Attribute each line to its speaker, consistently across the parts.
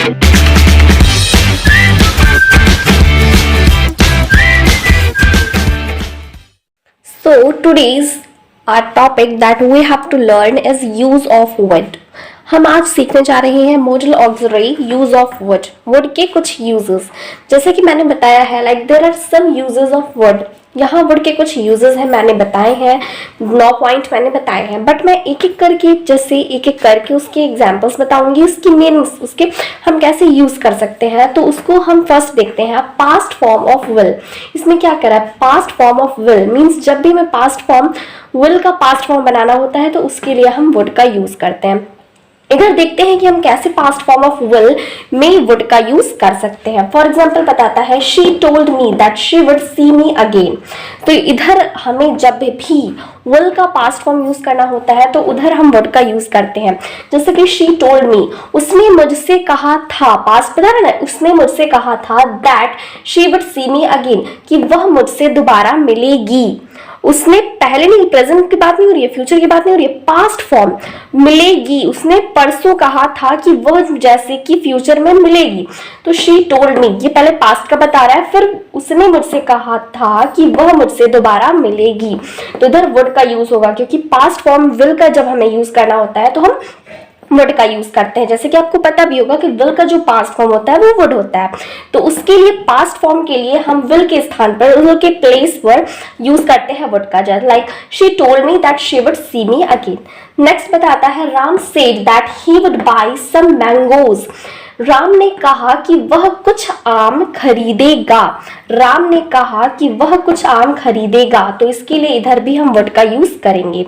Speaker 1: So today's our topic that we have to learn is use of wood. हम आज सीखने जा रहे हैं modal auxiliary use of would. Would के कुछ यूजेस, जैसे कि मैंने बताया है like there are some uses of would. यहाँ वुड के कुछ यूजेस हैं, मैंने बताए हैं 9 पॉइंट मैंने बताए हैं, बट मैं एक एक करके जैसे एक एक करके उसके एग्जांपल्स बताऊंगी, उसकी मीनिंग्स, उसके हम कैसे यूज कर सकते हैं। तो उसको हम फर्स्ट देखते हैं, पास्ट फॉर्म ऑफ विल। इसमें क्या करा है, past form of will means जब भी हमें पास्ट फॉर्म विल का पास्ट फॉर्म बनाना होता है तो उसके लिए हम वुड का यूज करते हैं। इधर देखते हैं कि हम कैसे पास्ट फॉर्म ऑफ विल में वुड का यूज कर सकते हैं। फॉर एग्जाम्पल बताता है she told me that she would see me again. तो इधर हमें जब भी विल का पास्ट फॉर्म यूज करना होता है तो उधर हम वुड का यूज करते हैं। जैसे कि शी टोल्ड मी, उसने मुझसे कहा था, पास्ट बता रहा है, उसने मुझसे कहा था that she would see me again, कि वह मुझसे दोबारा मिलेगी। उसने पहले नहीं, प्रेजेंट की बात नहीं हो रही है, फ्यूचर की बात नहीं हो रही है, पास्ट फॉर्म मिलेगी। उसने परसों कहा था कि वह जैसे कि फ्यूचर में मिलेगी। तो शी टोल्ड मी, ये पहले पास्ट का बता रहा है, फिर उसने मुझसे कहा था कि वह मुझसे दोबारा मिलेगी। तो इधर वुड का यूज होगा, क्योंकि पास्ट फॉर्म विल का जब हमें यूज करना होता है तो हम वुड का यूज करते हैं। जैसे कि आपको पता भी होगा कि विल का जो पास्ट फॉर्म होता है वो वुड होता है। तो उसके लिए पास्ट फॉर्म के लिए हम विल के स्थान पर, विल के प्लेस पर यूज करते हैं वुड का। जैसे like she told me that she would see me again. Next बताता है Ram said that he would buy some mangoes. Ram ने कहा कि वह कुछ आम खरीदेगा। राम ने कहा कि वह कुछ आम खरीदेगा। तो इसके लिए इधर भी हम वुड का यूज करेंगे।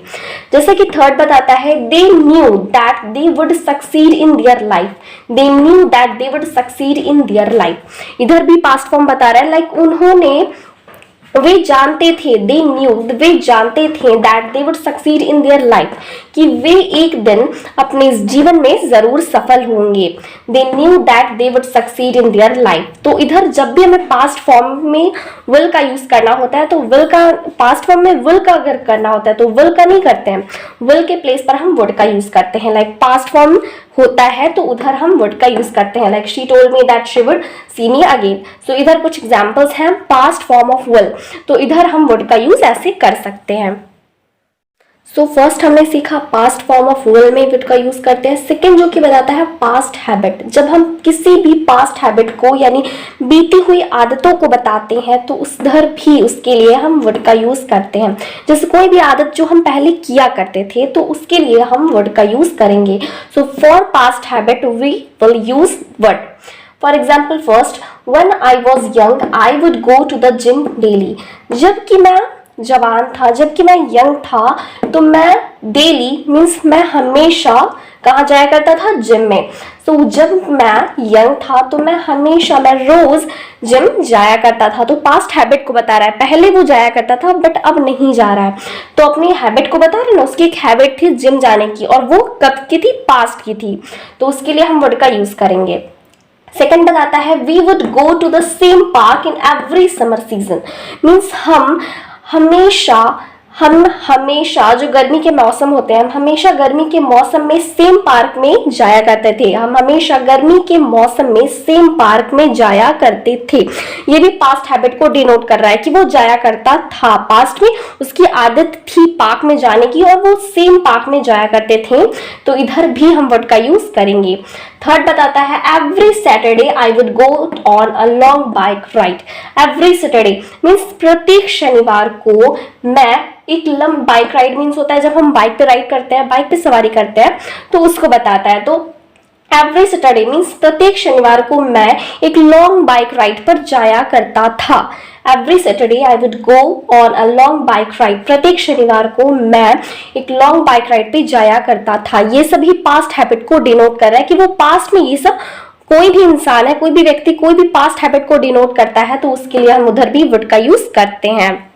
Speaker 1: जैसे कि थर्ड बताता है they knew that they would succeed in their life. They knew that they would succeed in their life. इधर भी पास्ट फॉर्म बता रहा है, लाइक उन्होंने, वे जानते थे, दे न्यू, वे जानते थे that they would succeed in their life, कि वे एक दिन अपने जीवन में जरूर सफल होंगे। They knew that they would succeed in their life. तो इधर जब भी हमें पास्ट फॉर्म में विल का यूज करना होता है तो विल का, पास्ट फॉर्म में विल का अगर करना होता है तो विल का नहीं करते हैं, विल के प्लेस पर हम वुड का यूज करते हैं। लाइक पास्ट फॉर्म होता है तो उधर हम वुड का यूज करते हैं, like she told me that she would see me again. So इधर कुछ एग्जांपल्स हैं पास्ट फॉर्म ऑफ विल, तो इधर हम वुड का यूज ऐसे कर सकते हैं। सो फर्स्ट हमने सीखा पास्ट फॉर्म ऑफ विल में वुड का यूज करते हैं। सेकंड जो कि बताता है पास्ट हैबिट, जब हम किसी भी पास्ट हैबिट को यानी बीती हुई आदतों को बताते हैं तो उधर भी उसके लिए हम वुड का यूज करते हैं। जैसे कोई भी आदत जो हम पहले किया करते थे तो उसके लिए हम वुड का यूज करेंगे। So for past habit we will use would. For example first, when I was young I would go to the gym daily। जबकि मैं जवान था, जबकि मैं यंग था, तो मैं डेली मीन्स मैं हमेशा कहाँ जाया करता था, जिम में। तो जब मैं यंग था तो मैं हमेशा, मैं रोज जिम जाया करता था। तो पास्ट हैबिट को बता रहा है, पहले वो जाया करता था बट अब नहीं जा रहा है। तो अपनी हैबिट को बता रहे ना, उसकी एक हैबिट थी जिम जाने की, और वो कब की थी, पास्ट की थी। तो उसके लिए हम वुड का यूज करेंगे। सेकंड बताता है we would go to the same park in every summer season. Means हम हमेशा जो गर्मी के मौसम होते हैं, हम हमेशा गर्मी के मौसम में सेम पार्क में जाया करते थे। हम हमेशा गर्मी के मौसम में सेम पार्क में जाया करते थे। ये भी पास्ट हैबिट को डिनोट कर रहा है कि वो जाया करता था, पास्ट में उसकी आदत थी पार्क में जाने की और वो सेम पार्क में जाया करते थे। तो इधर भी हम वुड का यूज करेंगे। थर्ड बताता है every Saturday I would go on a long bike ride. Every Saturday means प्रत्येक शनिवार को मैं एक लंबा बाइक राइड मीन्स होता है जब हम बाइक पे राइड करते हैं, बाइक पे सवारी करते हैं, तो उसको बताता है। तो एवरी सैटरडे मीन्स प्रत्येक शनिवार को मैं एक लॉन्ग बाइक राइड पर जाया करता था। Every Saturday I would go on a long bike ride. प्रत्येक शनिवार को मैं एक लॉन्ग बाइक राइड पे जाया करता था। ये सभी पास्ट हैबिट को डिनोट कर रहा है कि वो पास्ट में, ये सब कोई भी इंसान है, कोई भी व्यक्ति कोई भी पास्ट हैबिट को डिनोट करता है, तो उसके लिए हम उधर भी वुड का यूज करते हैं।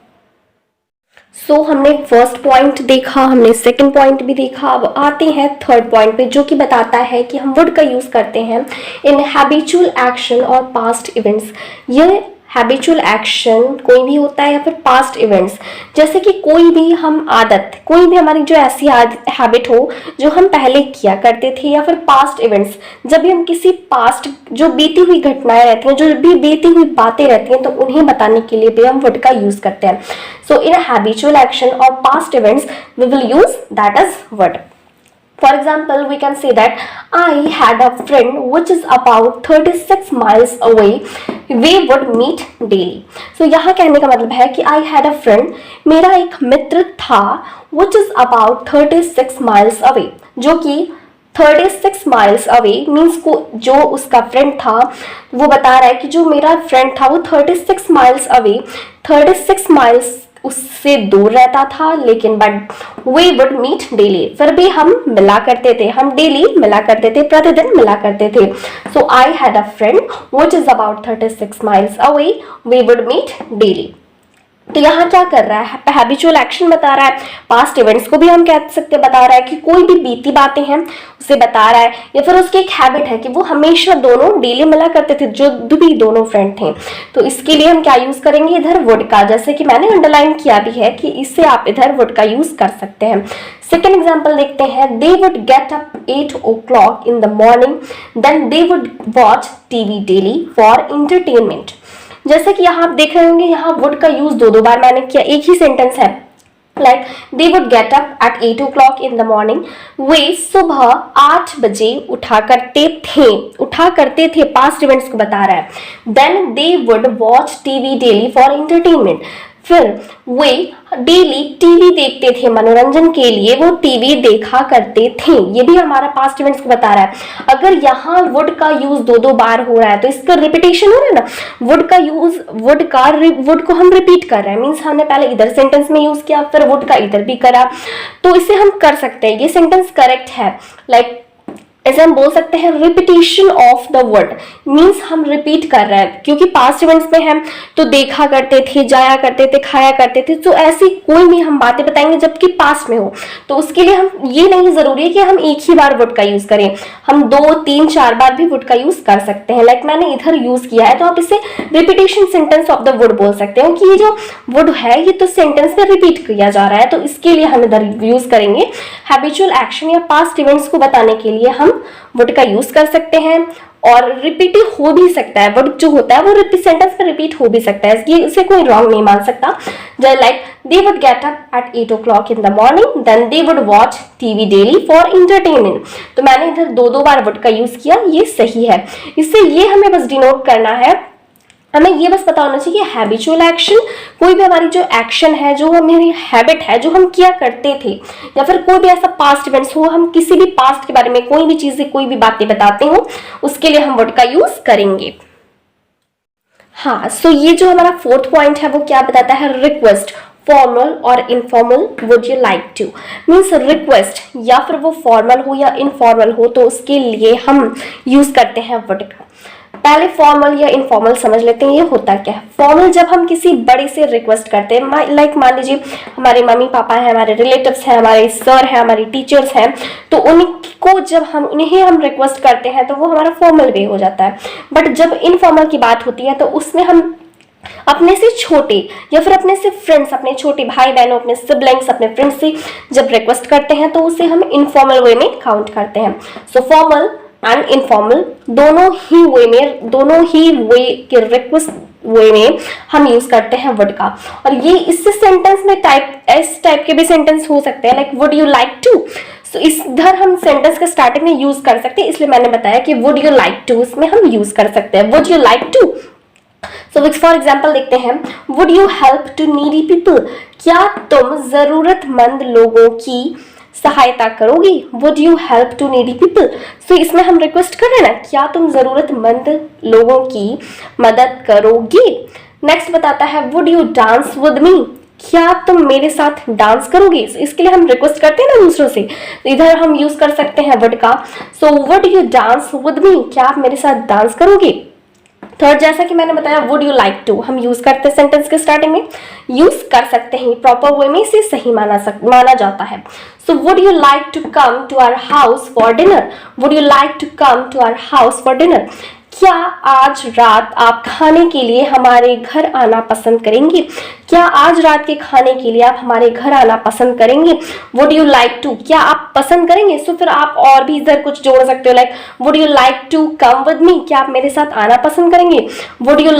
Speaker 1: सो हमने फर्स्ट पॉइंट देखा, हमने सेकंड पॉइंट भी देखा। अब आते हैं थर्ड पॉइंट पे, जो कि बताता है कि हम वुड का यूज करते हैं इन हैबिचुअल एक्शन और पास्ट इवेंट्स। ये हैबिचुअल एक्शन कोई भी होता है या फिर पास्ट इवेंट्स, जैसे कि कोई भी हम आदत, कोई भी हमारी जो ऐसी हैबिट हो जो हम पहले किया करते थे, या फिर पास्ट इवेंट्स, जब भी हम किसी पास्ट जो बीती हुई घटनाएं रहती हैं, जो भी बीती हुई बातें रहती हैं, तो उन्हें बताने के लिए भी हम वुड का यूज करते हैं. सो इन हैबिचुअल एक्शन और past events we will use that is would. For example, we can say that I had a friend which is about 36 miles away. We would meet daily. So यहाँ कहने का मतलब है कि I had a friend, मेरा एक मित्र था, which is about 36 miles away, जो कि 36 miles away means को जो उसका फ्रेंड था वो बता रहा है कि जो मेरा फ्रेंड था वो 36 miles away, 36 miles उससे दूर रहता था, लेकिन but we would meet daily, फिर भी हम मिला करते थे, हम डेली मिला करते थे, प्रतिदिन मिला करते थे. So I had a friend which is about 36 miles away, we would meet daily. तो यहाँ क्या कर रहा है, हैबिचुअल एक्शन बता रहा है, पास्ट इवेंट्स को भी हम कह सकते बता रहा है कि कोई भी बीती बातें हैं उसे बता रहा है, या फिर उसकी एक हैबिट है कि वो हमेशा दोनों डेली मिला करते थे, जो भी दोनों फ्रेंड थे. तो इसके लिए हम क्या यूज करेंगे इधर वुड का, जैसे कि मैंने अंडरलाइन किया भी है कि इससे आप इधर वुड का यूज कर सकते हैं. सेकेंड एग्जाम्पल देखते हैं. They would get up 8 o'clock in the morning, then they would watch TV daily for entertainment. जैसे कि यहाँ आप देख रहे होंगे, यहाँ वुड का यूज दो बार मैंने किया, एक ही सेंटेंस है. Like they would get up at 8 o'clock in the morning, वे सुबह 8 बजे उठा करते थे, पास्ट इवेंट्स को बता रहा है. Then they would watch TV daily for entertainment, फिर वे डेली टीवी देखते थे, मनोरंजन के लिए वो टीवी देखा करते थे. ये भी हमारा पास्ट इवेंट्स को बता रहा है. अगर यहाँ वुड का यूज दो बार हो रहा है तो इसका रिपीटेशन हो रहा है ना, वुड को हम रिपीट कर रहे हैं, मीन्स हमने पहले इधर सेंटेंस में यूज किया, फिर वुड का इधर भी करा, तो इसे हम कर सकते हैं. ये सेंटेंस करेक्ट है. लाइक ऐसे हम बोल सकते हैं repetition of the word, means हम रिपीट कर रहे हैं, क्योंकि पास्ट इवेंट्स में हम तो देखा करते थे, जाया करते थे, खाया करते थे, तो ऐसी कोई भी हम बातें बताएंगे जबकि पास्ट में हो, तो उसके लिए हम ये नहीं जरूरी है कि हम एक ही बार वर्ड का यूज करें, हम 2, 3, 4 बार भी वर्ड का यूज कर सकते हैं. लाइक मैंने इधर यूज किया है, तो आप इसे repetition sentence of the word बोल सकते हो कि ये जो वर्ड है ये तो सेंटेंस में रिपीट किया जा रहा है, तो इसके लिए हम इधर यूज करेंगे. हैबिचुअल एक्शन या पास्ट इवेंट्स को बताने के लिए हम वर्ड का यूज कर सकते हैं, और रिपीट हो भी सकता है, वर्ड जो होता है वो सेंटेंस में रिपीट हो भी सकता है, ये इसे कोई रॉन्ग नहीं मान सकता. Like they would get up at 8 o'clock in the morning, then they would watch TV daily for entertainment. तो मैंने इधर दो बार वर्ड का यूज किया, ये सही है. इससे ये हमें बस डिनोट करना है, हमें ये बस पता होना चाहिए हैबिचुअल एक्शन कोई भी हमारी जो एक्शन है, जो हमारी हैबिट है, जो हम किया करते थे, या फिर कोई भी ऐसा पास्ट इवेंट्स हो, हम किसी भी पास्ट के बारे में कोई भी चीजें, कोई भी बातें बताते हो, उसके लिए हम वर्ड का यूज करेंगे. हाँ, सो ये जो हमारा फोर्थ पॉइंट है वो क्या बताता है, रिक्वेस्ट, फॉर्मल और informal. Would you like two means request, या फिर वो फॉर्मल हो या इनफॉर्मल हो, तो उसके लिए हम यूज करते हैं वर्ड का. पहले फॉर्मल या इनफॉर्मल समझ लेते हैं, ये होता क्या है. फॉर्मल जब हम किसी बड़े से रिक्वेस्ट करते हैं, लाइक मान लीजिए हमारे मम्मी पापा हैं, हमारे रिलेटिव्स हैं, हमारे सर हैं, हमारी टीचर्स हैं, तो उनको जब हम उन्हें रिक्वेस्ट करते हैं तो वो हमारा फॉर्मल वे हो जाता है. बट जब इनफॉर्मल की बात होती है तो उसमें हम अपने से छोटे या फिर अपने से फ्रेंड्स, अपने छोटे भाई बहनों, अपने सिबलिंग्स, अपने फ्रेंड्स से जब रिक्वेस्ट करते हैं तो उसे हम इनफॉर्मल वे में काउंट करते हैं. सो फॉर्मल एंड इनफॉर्मल दोनों ही वे के रिक्वेस्ट वे में हम यूज करते हैं वर्ड का. और ये इससे सेंटेंस में इस टाइप के भी सेंटेंस हो सकते हैं, like would you like to. So इधर हम सेंटेंस के स्टार्टिंग में यूज कर सकते हैं, इसलिए मैंने बताया कि वुड यू लाइक टू इसमें हम यूज कर सकते हैं, would you like to. So for example देखते हैं, would you help to needy people, क्या तुम जरूरतमंद लोगों की सहायता करोगी. Would you help to needy people, so इसमें हम रिक्वेस्ट कर रहे हैं ना, क्या तुम जरूरतमंद लोगों की मदद करोगी. नेक्स्ट बताता है, would you dance with me, क्या तुम मेरे साथ डांस करोगे. इसके लिए हम रिक्वेस्ट करते हैं ना दूसरों से, इधर हम यूज कर सकते हैं वर्ड का. सो would you dance with me, क्या आप मेरे साथ डांस करोगे. थर्ड, जैसा कि मैंने बताया, वुड यू लाइक टू हम यूज करते हैं सेंटेंस के स्टार्टिंग में, यूज कर सकते हैं, प्रॉपर वे में इसे सही माना जाता है. So would you like to come to our house for dinner, would you like to come to our house for dinner, क्या आज रात आप खाने के लिए हमारे घर आना पसंद करेंगे? क्या आज रात के खाने के लिए आप हमारे घर आना पसंद करेंगे? वुड यू लाइक टू, क्या आप पसंद करेंगे? सो फिर आप और भी इधर कुछ जोड़ सकते हो, like would you like to come with me, क्या आप मेरे साथ आना पसंद करेंगे? Would you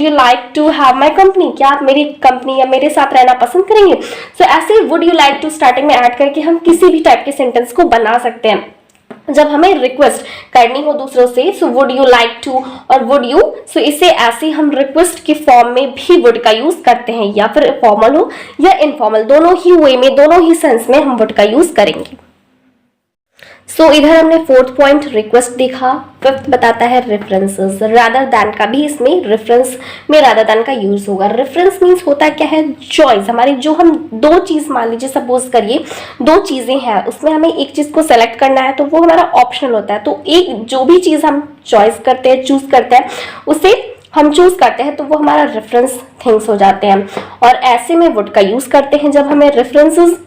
Speaker 1: like to have my company, क्या आप मेरी कंपनी या मेरे साथ रहना पसंद करेंगे? सो ऐसे would you like to starting में ऐड करके हम किसी भी टाइप के सेंटेंस को बना सकते हैं जब हमें रिक्वेस्ट करनी हो दूसरों से। So would you like to और वुड यू, सो इसे ऐसे हम रिक्वेस्ट के फॉर्म में भी वुड का यूज करते हैं, या फिर फॉर्मल हो या इनफॉर्मल, दोनों ही वे में, दोनों ही सेंस में हम वुड का यूज करेंगे। सो इधर हमने फोर्थ पॉइंट रिक्वेस्ट देखा। फिफ्थ बताता है रेफरेंसेस, रादर दैन का भी इसमें रेफरेंस में रादर दैन का यूज होगा। रेफरेंस मीन्स होता क्या है, चॉइस, हमारी जो हम दो चीज, मान लीजिए सपोज करिए दो चीजें हैं, उसमें हमें एक चीज को सेलेक्ट करना है तो वो हमारा ऑप्शनल होता है, तो एक जो भी चीज हम चॉइस करते हैं, चूज करते हैं, उसे हम चूज करते हैं तो वो हमारा रेफरेंस थिंग्स हो जाते हैं। और ऐसे में वुड का यूज करते हैं जब हमें रेफरेंसेस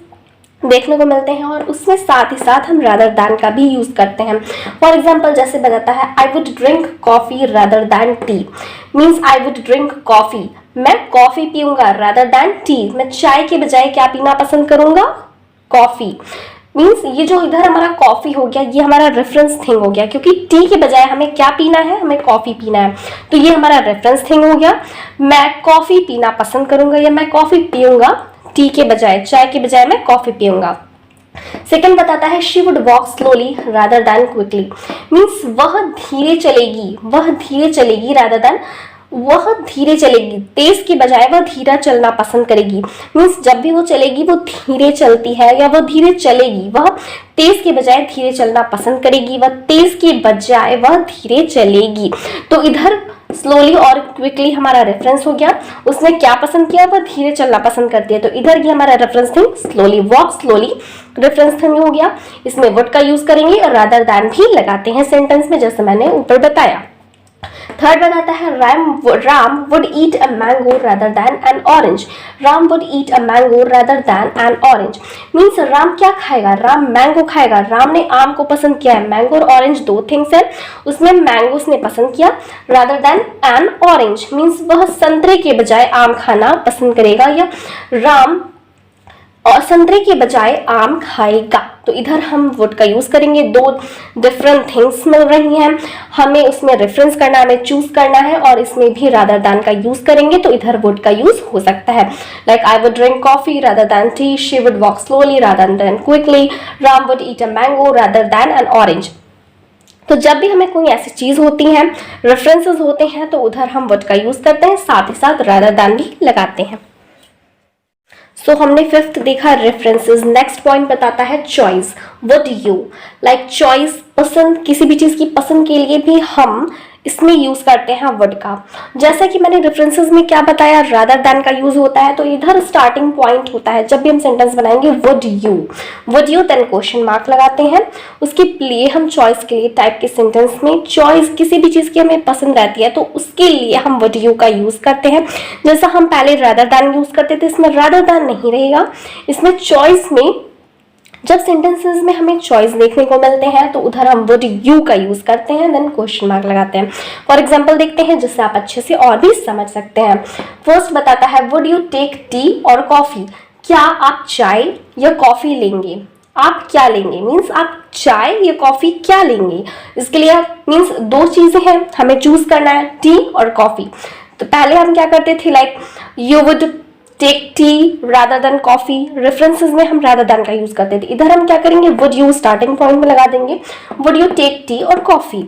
Speaker 1: देखने को मिलते हैं, और उसमें साथ ही साथ हम रादर दैन का भी यूज करते हैं। फॉर एग्जाम्पल जैसे बताता है I would drink coffee rather than T, means I would drink coffee, मैं कॉफी पीऊंगा, रादर दैन टी, मैं चाय के बजाय क्या पीना पसंद करूंगा, कॉफी। मीन्स ये जो इधर हमारा कॉफी हो गया, ये हमारा रेफरेंस थिंग हो गया, क्योंकि टी के बजाय हमें क्या पीना है, हमें कॉफी पीना है, तो ये हमारा रेफरेंस थिंग हो गया। मैं कॉफी पीना पसंद करूंगा या मैं कॉफी पीऊंगा, टी के बजाय, चाय के बजाय मैं कॉफी पीऊंगा। सेकंड बताता है she would walk slowly rather than quickly, means वह धीरे चलेगी रादर दैन, वह धीरे चलेगी, तेज के बजाय वह धीरा चलना पसंद करेगी। मीन्स जब भी वो चलेगी वो धीरे चलती है या वह धीरे चलेगी, वह तेज के बजाय धीरे चलना पसंद करेगी, वह तेज के बजाय वह धीरे चलेगी। तो इधर स्लोली और क्विकली हमारा रेफरेंस हो गया, उसने क्या पसंद किया, वह धीरे चलना पसंद करती है, तो इधर ये हमारा reference thing slowly, walk slowly reference thing हो गया। इसमें वुड का यूज करेंगे और रादर दैन भी लगाते हैं सेंटेंस में, जैसे मैंने ऊपर बताया। थर्ड बताता है Ram would eat a mango rather than N orange, Ram would eat a mango rather than N orange, means Ram क्या खाएगा, राम मैंगो खाएगा। राम ने आम को पसंद किया है, मैंगो और ऑरेंज दो थिंग्स है, उसमें मैंगो उसने पसंद किया, rather than N orange, means वह संतरे के बजाय आम खाना पसंद करेगा, या राम और संतरे के बजाय आम खाएगा। तो इधर हम वुड का यूज करेंगे, दो डिफरेंट थिंग्स मिल रही हैं, हमें उसमें रेफरेंस करना है, हमें चूज करना है, और इसमें भी रादर दैन का यूज करेंगे, तो इधर वुड का यूज हो सकता है। Like I would drink coffee rather than T, she would walk slowly rather than quickly, Ram would eat a mango rather than N orange. तो जब भी हमें कोई ऐसी चीज होती है, रेफरेंसेस होते हैं, तो उधर हम वुड का यूज करते हैं, साथ ही साथ रादर दैन भी लगाते हैं। सो हमने फिफ्थ देखा रेफरेंसेस। नेक्स्ट पॉइंट बताता है choice, would you, like choice, पसंद, किसी भी चीज की पसंद के लिए भी हम इसमें यूज करते हैं वुड का। जैसा कि मैंने रेफरेंसेस में क्या बताया, रादर दैन का यूज होता है, तो इधर स्टार्टिंग पॉइंट होता है जब भी हम सेंटेंस बनाएंगे would you then question mark लगाते हैं। उसके लिए हम चॉइस के लिए टाइप के सेंटेंस में चॉइस किसी भी चीज की हमें पसंद रहती है, तो उसके लिए हम वुड यू का यूज करते हैं। जैसा हम पहले रादर दैन यूज करते थे, इसमें रादर दैन नहीं रहेगा, इसमें चॉइस में जब सेंटेंसेस में हमें चॉइस देखने को मिलते हैं तो उधर हम वुड यू का यूज करते हैं, देन क्वेश्चन मार्क लगाते हैं। फॉर एग्जांपल देखते हैं जिससे आप अच्छे से और भी समझ सकते हैं। फर्स्ट बताता है वुड यू टेक टी और कॉफी, क्या आप चाय या कॉफी लेंगे, आप क्या लेंगे, मीन्स आप चाय या कॉफी क्या लेंगे। इसके लिए मीन्स दो चीजें हैं, हमें चूज करना है, टी और कॉफी। तो पहले हम क्या करते थे, like you would take tea rather than coffee, references में हम रादर देन का यूज करते थे। इधर हम क्या करेंगे, वुड यू स्टार्टिंग पॉइंट में लगा देंगे, वुड यू टेक टी और कॉफी,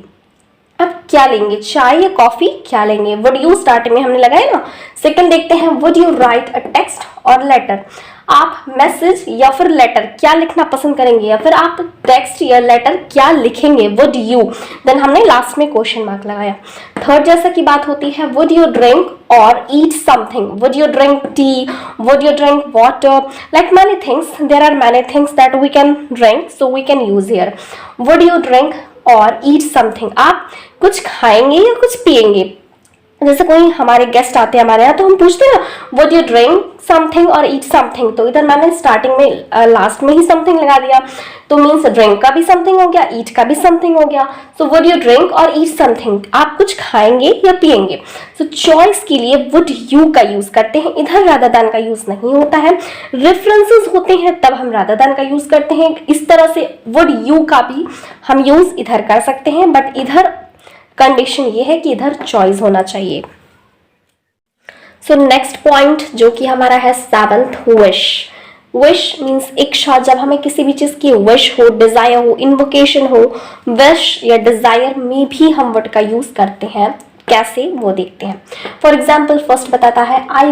Speaker 1: अब क्या लेंगे, चाय या कॉफी क्या लेंगे, वुड यू स्टार्टिंग में हमने लगाया ना। सेकंड देखते हैं would you right a text और लेटर, आप मैसेज या फिर लेटर क्या लिखना पसंद करेंगे, या फिर आप टेक्स्ट या लेटर क्या लिखेंगे, वुड यू, देन हमने लास्ट में क्वेश्चन मार्क लगाया। थर्ड जैसा की बात होती है वुड यू ड्रिंक और eat something, would you drink tea, would you drink water, like many things, there are many things that we can drink, so we can use here would you drink और eat something, आप कुछ खाएंगे या कुछ पिएंगे। जैसे कोई हमारे गेस्ट आते हैं हमारे यहाँ, तो हम पूछते हैं ना वुड यू ड्रिंक समथिंग और ईट समथिंग, तो इधर मैंने स्टार्टिंग में लास्ट में ही समथिंग लगा दिया, तो मीन्स ड्रिंक का भी समथिंग हो गया, ईट का भी समथिंग हो गया। सो वुड यू ड्रिंक और ईट समथिंग, आप कुछ खाएंगे या पिएंगे। सो चॉइस के लिए वुड यू का यूज करते हैं, इधर रादर देन का यूज नहीं होता है। रेफरेंसेस होते हैं तब हम रादर देन का यूज करते हैं। इस तरह से वुड यू का भी हम यूज इधर कर सकते हैं, बट इधर कंडीशन ये है कि इधर चॉइस होना चाहिए। सो नेक्स्ट पॉइंट जो कि हमारा है 7th, विश। विश मीन्स इच्छा, जब हमें किसी भी चीज की विश हो, डिजायर हो, इन्वोकेशन हो, विश या डिजायर में भी हम वर्ड का यूज करते हैं। कैसे वो देखते हैं। फॉर एग्जाम्पल फर्स्ट बताता है I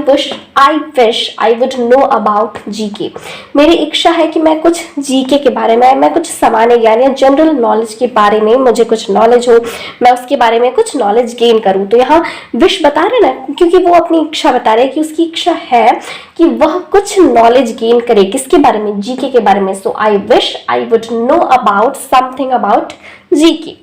Speaker 1: wish I would know about GK. मेरी इच्छा है कि मैं कुछ जीके के बारे में, मैं कुछ सामान्य ज्ञान या जनरल नॉलेज के बारे में मुझे कुछ नॉलेज हो, मैं उसके बारे में कुछ नॉलेज गेन करूं। तो यहाँ विश बता रहे ना, क्योंकि वो अपनी इच्छा बता रहे कि उसकी इच्छा है कि वह कुछ नॉलेज गेन करे, किसके बारे में, जीके के बारे में। So I wish I would know about something about GK.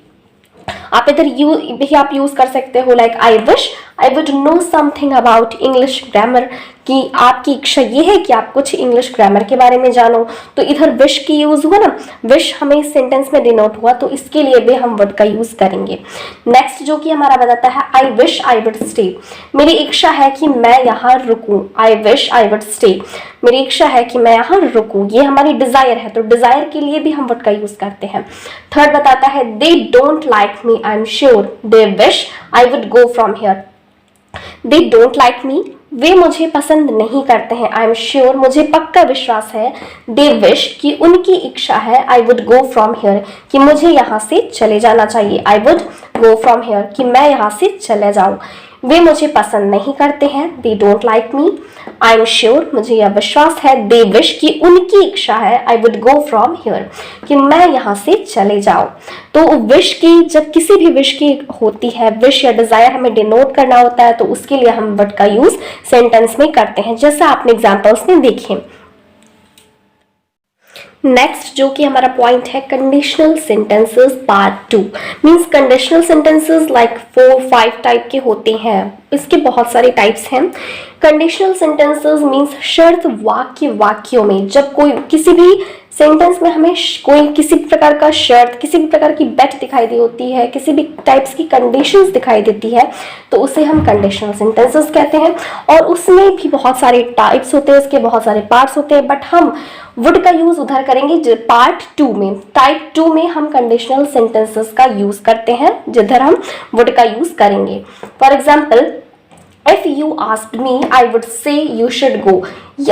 Speaker 1: आप इधर यू भी आप यूज कर सकते हो, like I wish I would know something about English grammar, कि आपकी इच्छा ये है कि आप कुछ इंग्लिश ग्रामर के बारे में जानो। तो इधर विश की यूज हुआ ना, विश हमें इस सेंटेंस में डिनोट हुआ, तो इसके लिए भी हम वर्ड का यूज करेंगे। नेक्स्ट जो कि हमारा बताता है I wish I would stay. मेरी इच्छा है कि मैं यहाँ रुकूं, I wish I would stay. मेरी इच्छा है कि मैं यहाँ रुकूं, ये हमारी डिजायर है, तो डिजायर के लिए भी हम वर्ड का यूज करते हैं। थर्ड बताता है they don't like me I am sure they wish I would go from here. They don't like me, वे मुझे पसंद नहीं करते हैं। आई एम श्योर, मुझे पक्का विश्वास है। दे विश, कि उनकी इच्छा है। आई वुड गो फ्रॉम हियर, कि मुझे यहाँ से चले जाना चाहिए। आई वुड गो फ्रॉम हियर, कि मैं यहाँ से चले जाऊँ। वे मुझे पसंद नहीं करते हैं। दे don't like me. I am sure, मुझे यह विश्वास है। दे विश, कि उनकी इच्छा है। आई वुड गो फ्रॉम हियर, कि मैं यहाँ से चले जाऊँ। तो विश की, जब किसी भी विश की होती है, विश या डिजायर हमें डिनोट करना होता है, तो उसके लिए हम वर्ड का यूज सेंटेंस में करते हैं, जैसा आपने एग्जाम्पल्स में देखे। नेक्स्ट जो कि हमारा पॉइंट है conditional sentences part 2। Means conditional sentences like 4-5 type के होते हैं, इसके बहुत सारे टाइप्स हैं। कंडीशनल सेंटेंसेस मीन्स शर्त वाक्यों में, जब कोई किसी भी सेंटेंस में हमें कोई किसी प्रकार का शर्त, किसी भी प्रकार की बेट दिखाई दी होती है, किसी भी टाइप्स की कंडीशंस दिखाई देती है, तो उसे हम कंडीशनल सेंटेंसेस कहते हैं। और उसमें भी बहुत सारे टाइप्स होते हैं, उसके बहुत सारे पार्ट्स होते हैं, बट हम वुड का यूज उधर करेंगे पार्ट 2 में। टाइप 2 में हम कंडीशनल सेंटेंसेस का यूज करते हैं, जिधर हम वुड का यूज करेंगे। For example if you asked me I would say you should go.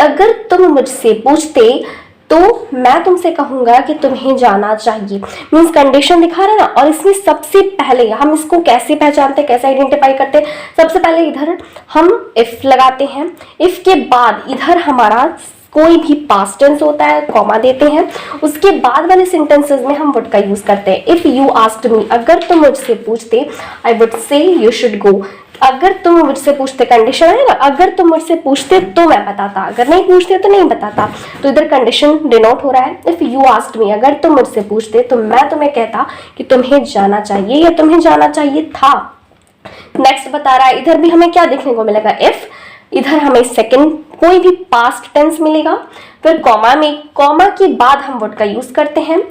Speaker 1: अगर तुम मुझसे पूछते तो मैं तुमसे कहूंगा कि तुम्हें जाना चाहिए। मीन्स कंडीशन दिखा रहे हैं ना। और इसमें सबसे पहले हम इसको कैसे पहचानते हैं, कैसे आइडेंटिफाई करते हैं, सबसे पहले इधर हम इफ लगाते हैं। इफ के बाद इधर हमारा कोई भी पास्ट टेंस होता है, कॉमा देते हैं। उसके बाद वाले सेंटेंसेस में हम वुड का यूज करते हैं। इफ यू आस्क्ड मी, अगर तुम मुझसे पूछते, I would say you should go. अगर तुम मुझसे पूछते, कंडीशन है ना, अगर तुम मुझसे पूछते तो मैं बताता, अगर नहीं पूछते तो नहीं बताता। तो इधर कंडीशन डिनोट हो रहा है। इफ यू आस्क्ड मी, अगर तुम मुझसे पूछते तो मैं तुम्हें कहता कि तुम्हें जाना चाहिए या तुम्हें जाना चाहिए था। नेक्स्ट बता रहा है, इधर भी हमें क्या देखने को मिलेगा, इफ, इधर हमें सेकंड कोई भी पास्ट टेंस मिलेगा। फिर कॉमा में, कॉमा के बाद हम वर्ड का यूज करते हैं।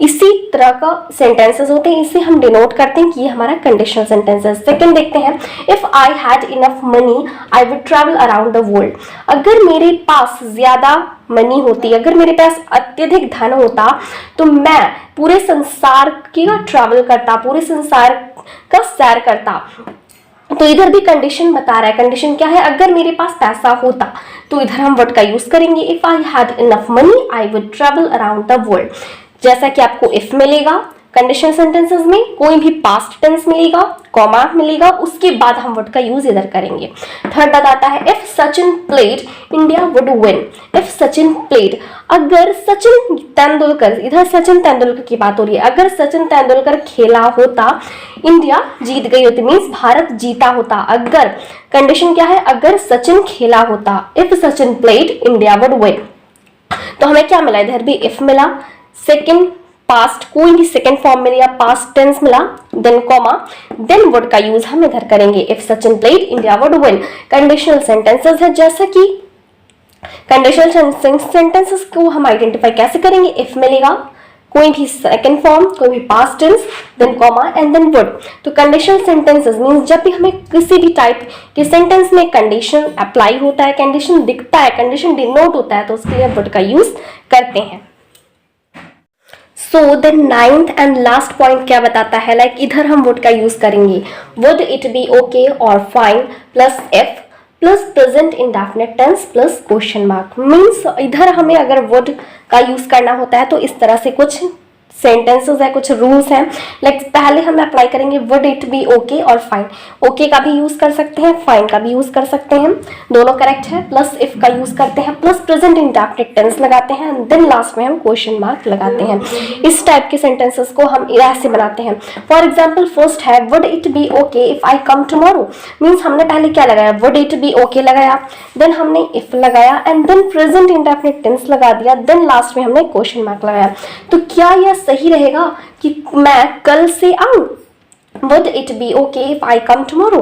Speaker 1: इसी तरह का सेंटेंसेस होते हैं, इसे हम डिनोट करते हैं कि ये हमारा कंडीशनल सेंटेंस है। सेकंड देखते हैं, if I had enough money I would travel around the world. अगर मेरे पास ज्यादा मनी होती, अगर मेरे पास अत्यधिक धन होता, तो मैं पूरे संसार का ट्रैवल करता, पूरे संसार का सैर करता। तो इधर भी कंडीशन बता रहा है। कंडीशन क्या है, अगर मेरे पास पैसा होता, तो इधर हम वर्ड का यूज करेंगे। If I had enough money I would travel around the world. जैसा कि आपको इफ मिलेगा कंडीशनल सेंटेंसेस में, कोई भी पास्ट टेंस मिलेगा, कॉमा मिलेगा, उसके बाद हम वर्ड का यूज इधर करेंगे। थर्ड बताता है, if Sachin played India would win. If Sachin played, अगर सचिन तेंदुलकर, इधर सचिन तेंदुलकर की बात हो रही है, अगर सचिन तेंदुलकर खेला होता, इंडिया जीत गई होती, मीन्स भारत जीता होता। अगर, कंडीशन क्या है, अगर सचिन खेला होता, if Sachin played India would win. तो हमें क्या मिला, इधर भी इफ मिला। सेकेंड पास्ट कोई भी सेकेंड फॉर्म मिला या पास्ट टेंस मिला, देन कॉमा, देन वुड का यूज हम इधर करेंगे। If Sachin played India would win. Conditional sentences है, जैसा कि कंडीशनल सेंटेंसेस को हम आइडेंटिफाई कैसे करेंगे? इफ मिलेगा, कोई भी सेकेंड फॉर्म, कोई भी past tense, then comma and then would. तो कंडीशनल सेंटेंसेस मींस जब भी हमें किसी भी टाइप के सेंटेंस में कंडीशन अप्लाई होता है, कंडीशन दिखता है, कंडीशन डिनोट होता है, तो उसके लिए वुड का यूज करते हैं। So the ninth and last point क्या बताता है? लाइक इधर हम वुड का यूज करेंगे। वुड इट बी ओके और fine plus F plus present indefinite tens plus question mark. Means इधर हमें अगर वुड का यूज करना होता है तो इस तरह से कुछ सेंटेंसेस है, कुछ रूल्स हैं। लाइक पहले हम अप्लाई करेंगे वुड इट बी ओके और फाइन। ओके का भी यूज कर सकते हैं, फाइन का भी यूज कर सकते हैं, दोनों करेक्ट है। प्लस इफ का यूज करते हैं, प्लस प्रेजेंट इंडेफिनिट टेंस लगाते हैं, देन लास्ट में हम क्वेश्चन मार्क लगाते हैं। इस टाइप के सेंटेंसेस को हम ऐसे बनाते हैं। फॉर एग्जाम्पल फर्स्ट है would it be okay if I come tomorrow. Means हमने पहले क्या लगाया? वुड इट बी ओके लगाया, देन हमने इफ लगाया and then present indefinite tense लगा दिया, देन लास्ट में हमने क्वेश्चन मार्क लगाया। तो क्या यह सही रहेगा कि मैं कल से आऊं? Would it be okay if I come tomorrow.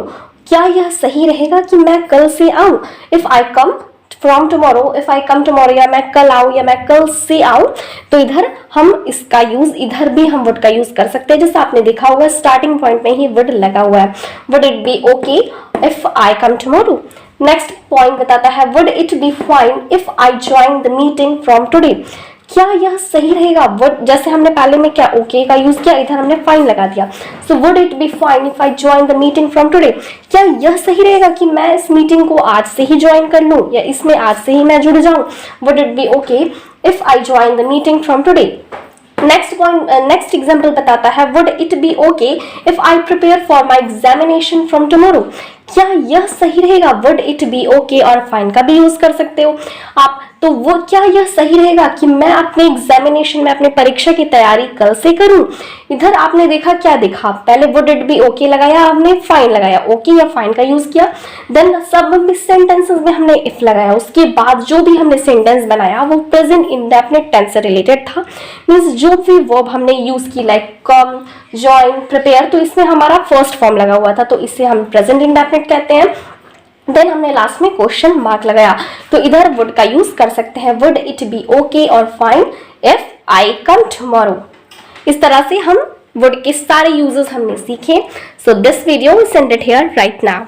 Speaker 1: क्या यह सही रहेगा कि मैं कल से आऊं? If I come from tomorrow, if I come tomorrow, या मैं कल आऊं या मैं कल से आऊं। तो इधर हम इसका यूज, इधर भी हम वुड का यूज कर सकते हैं। जैसे आपने देखा होगा स्टार्टिंग पॉइंट में ही वुड लगा हुआ है। Would it be okay if I come tomorrow. Next point बताता है would it be fine if I join the meeting from today. क्या यह सही रहेगा? वुड, जैसे हमने पहले में क्या ओके का यूज किया, इधर हमने फाइन लगा दिया। So would it be fine if I join the meeting from today. क्या यह सही रहेगा कि मैं इस मीटिंग को आज से ही ज्वाइन कर लूं या इसमें आज से ही मैं जुड़ जाऊं? Would it be okay if I join the meeting from today. Next point, next example बताता है would it be okay if I prepare for my examination from tomorrow. क्या यह सही रहेगा? वुड इट बी ओके और fine का भी use कर सकते हो आप। तो वो क्या यह सही रहेगा कि मैं अपने एग्जामिनेशन में, अपने परीक्षा की तैयारी कल से करूं? इधर आपने देखा क्या देखा? पहले वुड इट बी ओके लगाया, हमने फाइन लगाया, ओके या फाइन का यूज किया, देन सब सेंटेंसेस में हमने इफ लगाया। उसके बाद जो भी हमने सेंटेंस बनाया वो प्रेजेंट इंडेफिनिट टेंस से रिलेटेड था। मींस जो भी वर्ब हमने यूज की, लाइक कम, ज्वाइन, प्रिपेयर, तो इसमें हमारा फर्स्ट फॉर्म लगा हुआ था, तो इसे हम प्रेजेंट इंडेफिनिट कहते हैं। देन हमने लास्ट में क्वेश्चन मार्क लगाया, तो इधर वुड का यूज कर सकते हैं। वुड इट बी ओके और fine if I come tomorrow. इस तरह से हम वुड के सारे यूजेस हमने सीखे। So this video is ended here right now.